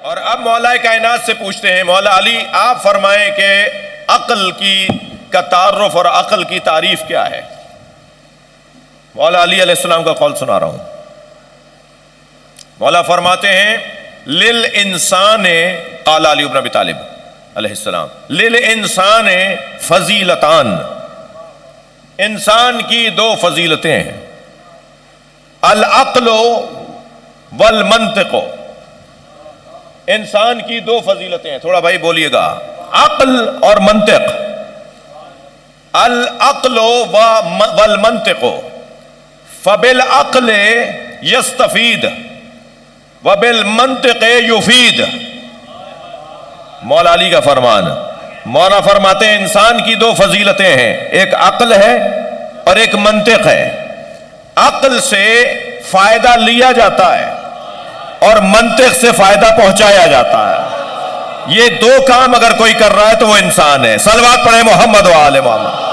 اور اب مولا کائنات سے پوچھتے ہیں، مولا علی آپ فرمائیں کہ عقل کا تعارف اور عقل کی تعریف کیا ہے؟ مولا علی علیہ السلام کا قول سنا رہا ہوں۔ مولا فرماتے ہیں للانسان، قال علی بن ابی طالب علیہ السلام، للانسان فضیلتان، انسان کی دو فضیلتیں ہیں، العقل والمنطق، انسان کی دو فضیلتیں ہیں۔ تھوڑا بھائی بولیے گا، عقل اور منطق۔ العقل والمنطق، فبالعقل یستفید وبالمنطق یفید۔ مولا علی کا فرمان، مولا فرماتے ہیں انسان کی دو فضیلتیں ہیں، ایک عقل ہے اور ایک منطق ہے۔ عقل سے فائدہ لیا جاتا ہے اور منطق سے فائدہ پہنچایا جاتا ہے۔ یہ دو کام اگر کوئی کر رہا ہے تو وہ انسان ہے۔ صلوات پڑھیں محمد و آل محمد۔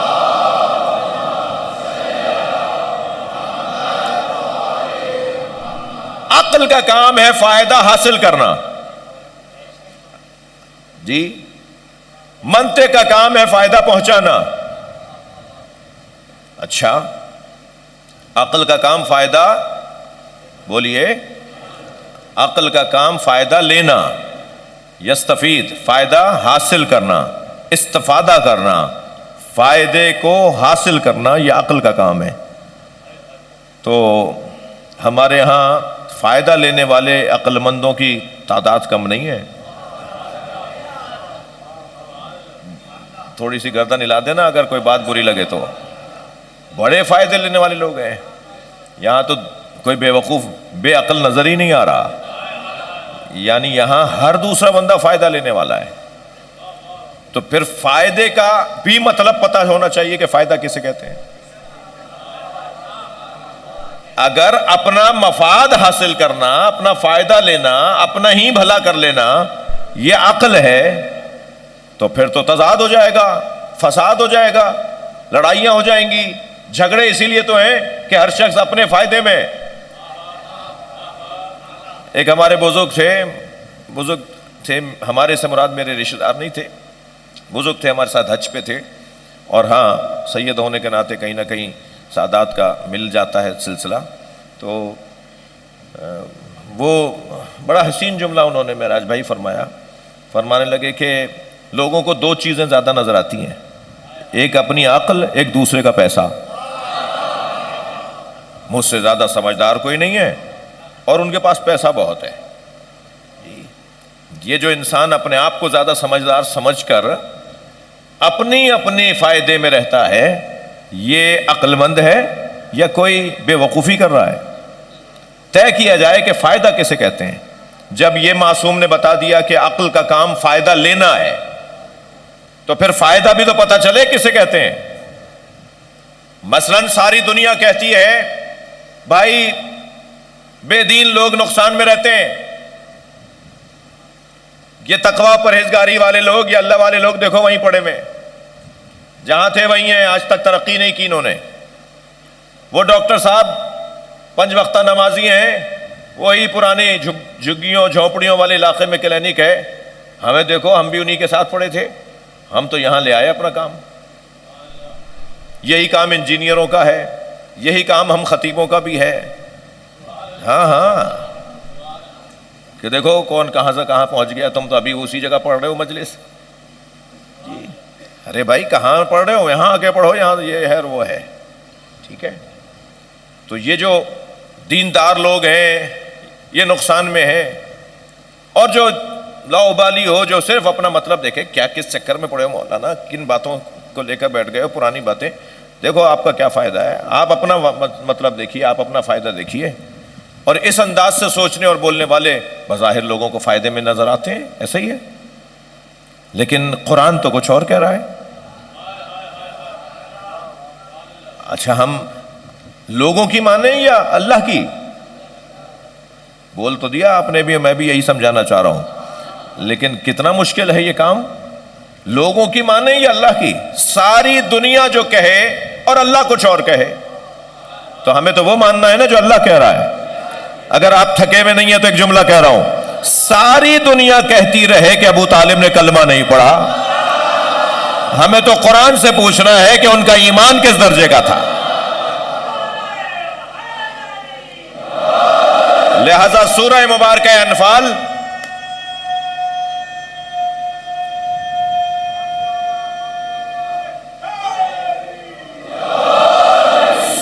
عقل کا کام ہے فائدہ حاصل کرنا، جی، منطق کا کام ہے فائدہ پہنچانا۔ اچھا، عقل کا کام فائدہ، بولیے، عقل کا کام فائدہ لینا، یستفید فائدہ حاصل کرنا، استفادہ کرنا، فائدے کو حاصل کرنا، یہ عقل کا کام ہے۔ تو ہمارے ہاں فائدہ لینے والے عقل مندوں کی تعداد کم نہیں ہے۔ تھوڑی سی گردن ہلا دینا اگر کوئی بات بری لگے تو، بڑے فائدے لینے والے لوگ ہیں یہاں، تو کوئی بے وقوف بے عقل نظر ہی نہیں آ رہا، یعنی یہاں ہر دوسرا بندہ فائدہ لینے والا ہے۔ تو پھر فائدے کا بھی مطلب پتہ ہونا چاہیے کہ فائدہ کسے کہتے ہیں۔ اگر اپنا مفاد حاصل کرنا، اپنا فائدہ لینا، اپنا ہی بھلا کر لینا یہ عقل ہے تو پھر تو تضاد ہو جائے گا، فساد ہو جائے گا، لڑائیاں ہو جائیں گی، جھگڑے اسی لیے تو ہیں کہ ہر شخص اپنے فائدے میں۔ ایک ہمارے بزرگ تھے، ہمارے سے مراد میرے رشتہ دار نہیں تھے، بزرگ تھے، ہمارے ساتھ حج پہ تھے، اور ہاں سید ہونے کے ناطے کہیں نہ کہیں سادات کا مل جاتا ہے سلسلہ۔ تو وہ بڑا حسین جملہ انہوں نے معراج بھائی فرمایا، فرمانے لگے کہ لوگوں کو دو چیزیں زیادہ نظر آتی ہیں، ایک اپنی عقل، ایک دوسرے کا پیسہ۔ مجھ سے زیادہ سمجھدار کوئی نہیں ہے اور ان کے پاس پیسہ بہت ہے۔ یہ جو انسان اپنے آپ کو زیادہ سمجھدار سمجھ کر اپنے فائدے میں رہتا ہے، یہ عقل مند ہے یا کوئی بے وقوفی کر رہا ہے؟ طے کیا جائے کہ فائدہ کسے کہتے ہیں۔ جب یہ معصوم نے بتا دیا کہ عقل کا کام فائدہ لینا ہے تو پھر فائدہ بھی تو پتہ چلے کسے کہتے ہیں۔ مثلاً ساری دنیا کہتی ہے بھائی بے دین لوگ نقصان میں رہتے ہیں، یہ تقویٰ پرہیزگاری والے لوگ، یہ اللہ والے لوگ دیکھو وہیں پڑے میں، جہاں تھے وہیں ہیں، آج تک ترقی نہیں کی انہوں نے۔ وہ ڈاکٹر صاحب 5 وقتہ نمازی ہیں، وہی پرانی جھگیوں جھونپڑیوں والے علاقے میں کلینک ہے، ہمیں دیکھو ہم بھی انہی کے ساتھ پڑے تھے، ہم تو یہاں لے آئے اپنا کام۔ یہی کام انجینئروں کا ہے، یہی کام ہم خطیبوں کا بھی ہے۔ ہاں کہ دیکھو کون کہاں سے کہاں پہنچ گیا، تم تو ابھی اسی جگہ پڑھ رہے ہو مجلس، جی ارے بھائی کہاں پڑھ رہے ہو، یہاں آ کے پڑھو، یہاں یہ ہے وہ ہے، ٹھیک ہے۔ تو یہ جو دیندار لوگ ہیں یہ نقصان میں ہیں، اور جو لاؤبالی ہو، جو صرف اپنا مطلب دیکھے، کیا کس چکر میں پڑے ہو مولانا، کن باتوں کو لے کر بیٹھ گئے ہو، پرانی باتیں، دیکھو آپ کا کیا فائدہ ہے، آپ اپنا مطلب دیکھیے، آپ اپنا فائدہ دیکھیے۔ اور اس انداز سے سوچنے اور بولنے والے بظاہر لوگوں کو فائدے میں نظر آتے ہیں، ایسا ہی ہے، لیکن قرآن تو کچھ اور کہہ رہا ہے۔ اچھا ہم لوگوں کی مانیں یا اللہ کی؟ بول تو دیا آپ نے بھی، میں بھی یہی سمجھانا چاہ رہا ہوں، لیکن کتنا مشکل ہے یہ کام، لوگوں کی مانیں یا اللہ کی؟ ساری دنیا جو کہے اور اللہ کچھ اور کہے تو ہمیں تو وہ ماننا ہے نا جو اللہ کہہ رہا ہے۔ اگر آپ تھکے ہوئے نہیں ہیں تو ایک جملہ کہہ رہا ہوں، ساری دنیا کہتی رہے کہ ابو طالب نے کلمہ نہیں پڑھا، ہمیں تو قرآن سے پوچھنا ہے کہ ان کا ایمان کس درجے کا تھا۔ لہذا سورہ مبارکہ انفال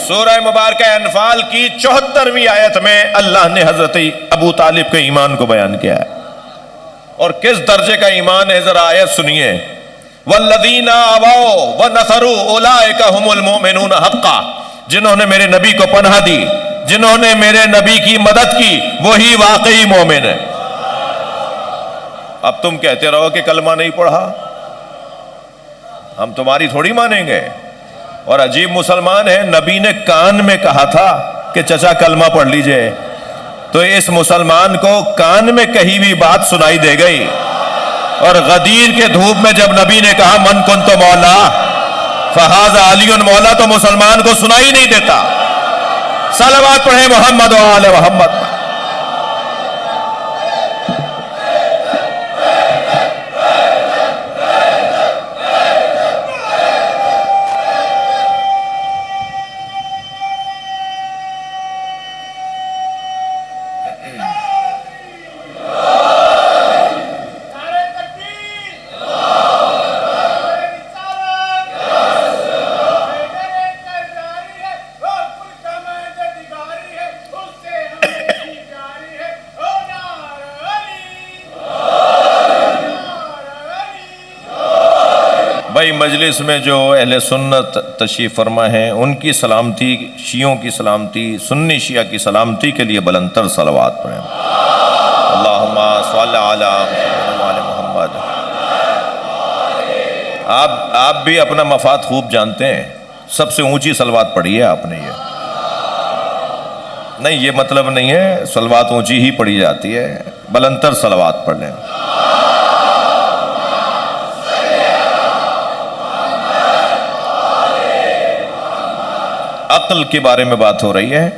سورہ مبارکہ انفال کی 74ویں آیت میں اللہ نے حضرت ابو طالب کے ایمان کو بیان کیا ہے، اور کس درجے کا ایمان ہے ذرا آیت سنیے۔ والذین آووا ونصروا اولئک هم المؤمنون حقا، جنہوں نے میرے نبی کو پناہ دی، جنہوں نے میرے نبی کی مدد کی، وہی واقعی مومن ہے۔ اب تم کہتے رہو کہ کلمہ نہیں پڑھا، ہم تمہاری تھوڑی مانیں گے۔ اور عجیب مسلمان ہے، نبی نے کان میں کہا تھا کہ چچا کلمہ پڑھ لیجئے، تو اس مسلمان کو کان میں کہی ہوئی بات سنائی دے گئی، اور غدیر کے دھوپ میں جب نبی نے کہا من کنت مولا فہذا علی مولا، تو مسلمان کو سنائی نہیں دیتا۔ صلوات پڑھیں محمد و آل محمد۔ بھائی مجلس میں جو اہل سنت تشریف فرما ہیں، ان کی سلامتی، شیعوں کی سلامتی، سنی شیعہ کی سلامتی کے لیے بلندتر صلوات پڑھیں۔ اللہم صل علی محمد و آل محمد۔ آپ بھی اپنا مفاد خوب جانتے ہیں، سب سے اونچی صلوات پڑھی ہے آپ نے۔ یہ نہیں، یہ مطلب نہیں ہے صلوات اونچی ہی پڑھی جاتی ہے، بلندتر صلوات پڑھ لیں۔ عقل کے بارے میں بات ہو رہی ہے،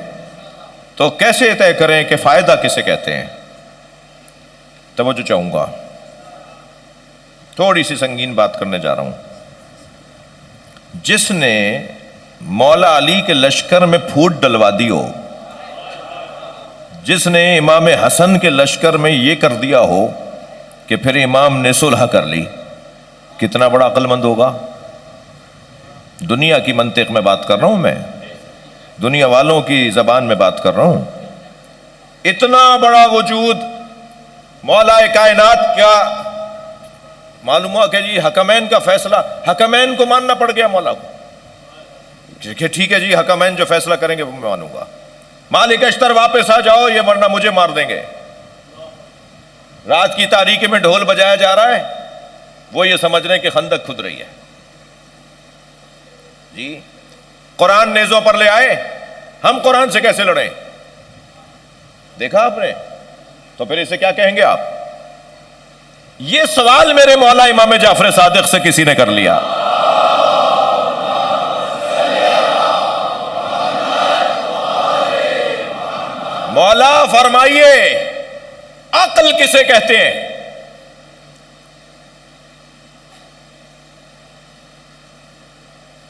تو کیسے طے کریں کہ فائدہ کسے کہتے ہیں؟ توجہ چاہوں گا، تھوڑی سی سنگین بات کرنے جا رہا ہوں۔ جس نے مولا علی کے لشکر میں پھوٹ ڈلوا دی ہو، جس نے امام حسن کے لشکر میں یہ کر دیا ہو کہ پھر امام نے صلح کر لی، کتنا بڑا عقل مند ہوگا؟ دنیا کی منطق میں بات کر رہا ہوں، میں دنیا والوں کی زبان میں بات کر رہا ہوں۔ اتنا بڑا وجود مولا کائنات، کیا معلوم ہوا کہ جی حکمین کا فیصلہ، حکمین کو ماننا پڑ گیا مولا کو کہ ٹھیک ہے جی حکمین جو فیصلہ کریں گے وہ میں مانوں گا، مالک اشتر واپس آ جاؤ، یہ ورنہ مجھے مار دیں گے۔ رات کی تاریکی میں ڈھول بجایا جا رہا ہے، وہ یہ سمجھ رہے ہیں کہ خندق کھد رہی ہے جی۔ قرآن نیزوں پر لے آئے، ہم قرآن سے کیسے لڑیں؟ دیکھا آپ نے؟ تو پھر اسے کیا کہیں گے آپ؟ یہ سوال میرے مولا امام جعفر صادق سے کسی نے کر لیا۔ مولا فرمائیے عقل کسے کہتے ہیں؟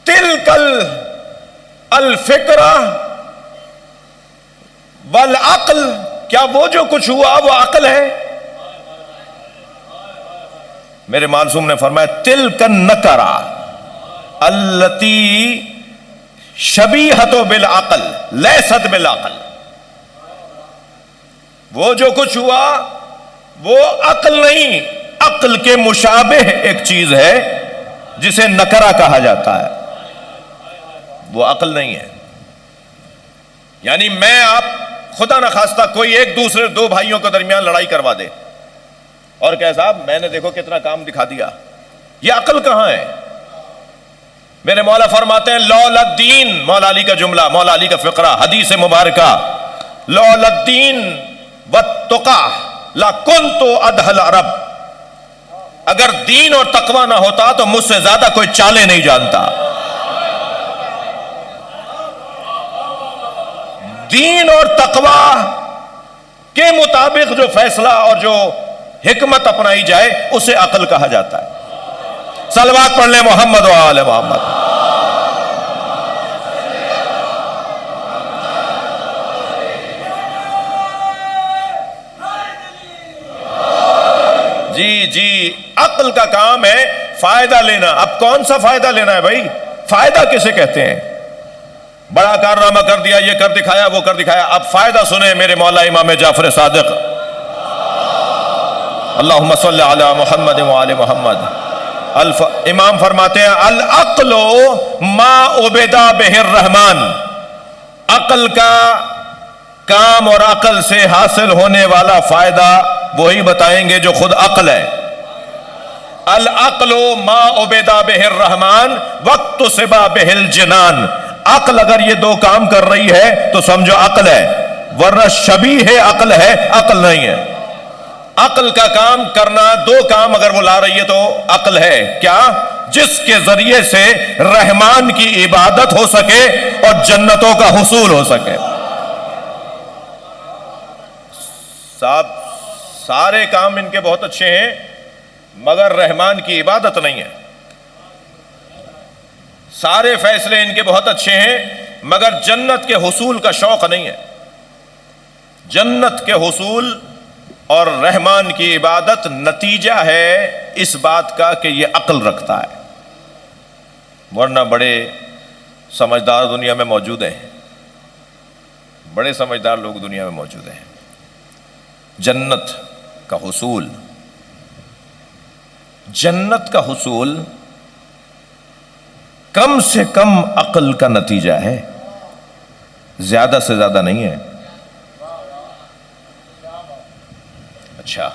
تلکل الفکرہ والعقل، کیا وہ جو کچھ ہوا وہ عقل ہے؟ میرے معصوم نے فرمایا تلک النکرہ التی شبیہۃ بالعقل لیست بالعقل، وہ جو کچھ ہوا وہ عقل نہیں، عقل کے مشابہ ایک چیز ہے جسے نکرہ کہا جاتا ہے، وہ عقل نہیں ہے۔ یعنی میں آپ خدا نخواستہ کوئی ایک دوسرے دو بھائیوں کے درمیان لڑائی کروا دے اور کہ صاحب میں نے دیکھو کتنا کام دکھا دیا، یہ عقل کہاں ہے؟ میرے مولا فرماتے ہیں لولا الدین، مولا علی کا جملہ، مولا علی کا فقرہ، حدیث مبارکہ، لولا الدین والتقی لکنت ادہل عرب، اگر دین اور تقوی نہ ہوتا تو مجھ سے زیادہ کوئی چالیں نہیں جانتا۔ دین اور تقوی کے مطابق جو فیصلہ اور جو حکمت اپنائی جائے اسے عقل کہا جاتا ہے۔ صلوات پڑھ لیں محمد و آل محمد۔ جی عقل کا کام ہے فائدہ لینا۔ اب کون سا فائدہ لینا ہے بھائی؟ فائدہ کسے کہتے ہیں؟ بڑا کارنامہ کر دیا، یہ کر دکھایا، وہ کر دکھایا۔ اب فائدہ سنیں میرے مولا امام جعفر صادق، اللہم صلی علی محمد وآل محمد۔ امام فرماتے ہیں العقل ما عبدا بہ الرحمن، عقل کا کام اور عقل سے حاصل ہونے والا فائدہ وہی بتائیں گے جو خود عقل ہے۔ العقل ما عبدا بہ الرحمن وقت سبا بہ الجنان، عقل اگر یہ دو کام کر رہی ہے تو سمجھو عقل ہے، ورنہ شبیہ عقل ہے، عقل نہیں ہے۔ عقل کا کام کرنا، دو کام اگر وہ لا رہی ہے تو عقل ہے۔ کیا؟ جس کے ذریعے سے رحمان کی عبادت ہو سکے اور جنتوں کا حصول ہو سکے۔ صاحب سارے کام ان کے بہت اچھے ہیں مگر رحمان کی عبادت نہیں ہے۔ سارے فیصلے ان کے بہت اچھے ہیں مگر جنت کے حصول کا شوق نہیں ہے۔ جنت کے حصول اور رحمان کی عبادت نتیجہ ہے اس بات کا کہ یہ عقل رکھتا ہے، ورنہ بڑے سمجھدار دنیا میں موجود ہیں، بڑے سمجھدار لوگ دنیا میں موجود ہیں۔ جنت کا حصول، جنت کا حصول کم سے کم عقل کا نتیجہ ہے، زیادہ سے زیادہ نہیں ہے۔ اچھا،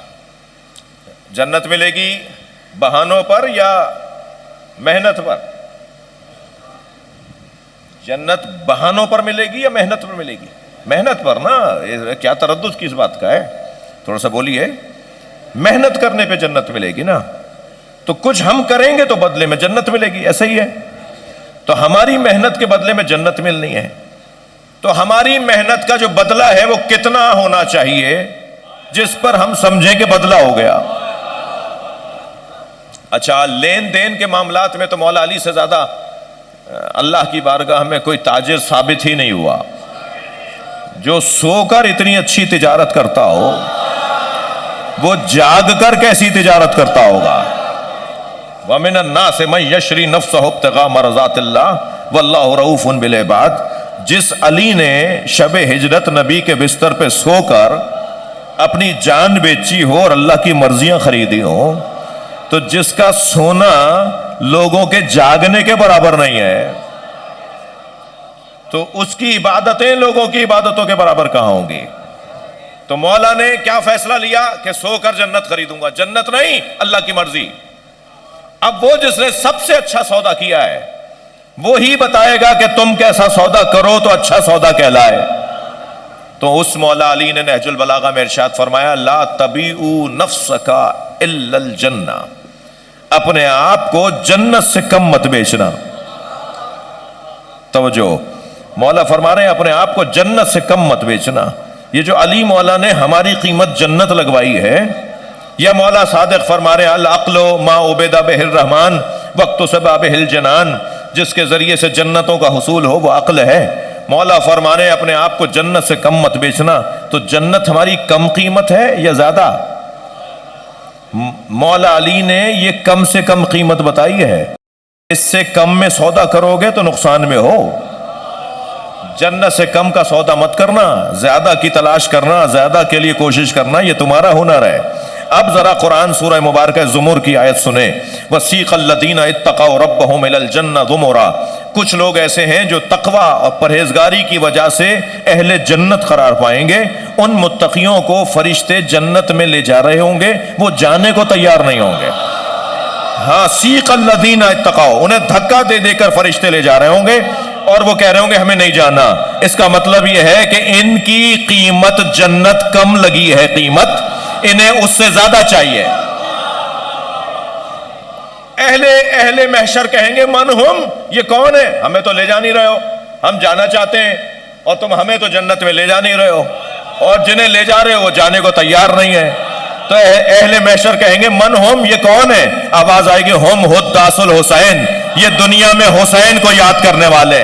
جنت ملے گی بہانوں پر یا محنت پر؟ جنت بہانوں پر ملے گی یا محنت پر ملے گی؟ محنت پر نا، کیا تردد کس بات کا ہے؟ تھوڑا سا بولیے۔ محنت کرنے پہ جنت ملے گی نا، تو کچھ ہم کریں گے تو بدلے میں جنت ملے گی، ایسا ہی ہے۔ تو ہماری محنت کے بدلے میں جنت ملنی ہے، تو ہماری محنت کا جو بدلہ ہے وہ کتنا ہونا چاہیے جس پر ہم سمجھیں کہ بدلہ ہو گیا؟ اچھا، لین دین کے معاملات میں تو مولا علی سے زیادہ اللہ کی بارگاہ میں کوئی تاجر ثابت ہی نہیں ہوا جو سو کر اتنی اچھی تجارت کرتا ہو، وہ جاگ کر کیسی تجارت کرتا ہوگا۔ وَمِنَ النَّاسِ مَن يَشْرِي نَفْسَهُ ابْتِغَاءَ مَرْضَاتِ اللَّهِ وَاللَّهُ رَءُوفٌ بِالْعِبَادِ۔ جس علی نے شب ہجرت نبی کے بستر پہ سو کر اپنی جان بیچی ہو اور اللہ کی مرضیاں خریدی ہوں، تو جس کا سونا لوگوں کے جاگنے کے برابر نہیں ہے، تو اس کی عبادتیں لوگوں کی عبادتوں کے برابر کہاں ہوں گی؟ تو مولا نے کیا فیصلہ لیا کہ سو کر جنت خریدوں گا؟ جنت نہیں، اللہ کی مرضی۔ اب وہ جس نے سب سے اچھا سودا کیا ہے وہی بتائے گا کہ تم کیسا سودا کرو تو اچھا سودا کہلائے۔ تو اس مولا علی نے نہج البلاغہ میں ارشاد فرمایا لا تبیعوا نفسک الا الجنہ، اپنے آپ کو جنت سے کم مت بیچنا۔ توجہ، مولا فرما رہے ہیں اپنے آپ کو جنت سے کم مت بیچنا۔ یہ جو علی مولا نے ہماری قیمت جنت لگوائی ہے، یا مولا صادق فرما رہے ہیں العقل ما عبد بہ الرحمن وقت سبا بہ الجنان، جس کے ذریعے سے جنتوں کا حصول ہو وہ عقل ہے۔ مولا فرما رہے ہیں اپنے آپ کو جنت سے کم مت بیچنا۔ تو جنت ہماری کم قیمت ہے یا زیادہ؟ مولا علی نے یہ کم سے کم قیمت بتائی ہے، اس سے کم میں سودا کرو گے تو نقصان میں ہو۔ جنت سے کم کا سودا مت کرنا، زیادہ کی تلاش کرنا، زیادہ کے لیے کوشش کرنا، یہ تمہارا ہنر ہے۔ اب ذرا قرآن سورہ مبارکہ زمر کی آیت سنیں، وَسِيقَ الَّذِينَ اتَّقَوْا رَبَّهُمْ إِلَى الْجَنَّةِ زُمُرًا۔ کچھ لوگ ایسے ہیں جو تقوی اور پرہیزگاری کی وجہ سے اہل جنت قرار پائیں گے، ان متقیوں کو فرشتے جنت میں لے جا رہے ہوں گے، وہ جانے کو تیار نہیں ہوں گے۔ ہاں، سیق الذین اتقوا، انہیں دھکا دے دے کر فرشتے لے جا رہے ہوں گے اور وہ کہہ رہے ہوں گے ہمیں نہیں جانا۔ اس کا مطلب یہ ہے کہ ان کی قیمت جنت کم لگی ہے، قیمت انہیں اس سے زیادہ چاہیے۔ اہل محشر کہیں گے من ہم، یہ کون ہے؟ ہمیں تو لے جا نہیں رہے ہو، ہم جانا چاہتے ہیں اور تم ہمیں تو جنت میں لے جا نہیں رہے ہو۔ اور جنہیں لے جا رہے وہ جانے کو تیار نہیں ہے. تو اہل محشر کہیں گے من ہم, یہ کون ہے؟ آواز آئے گی ہم حداث الحسین, یہ دنیا میں حسین کو یاد کرنے والے.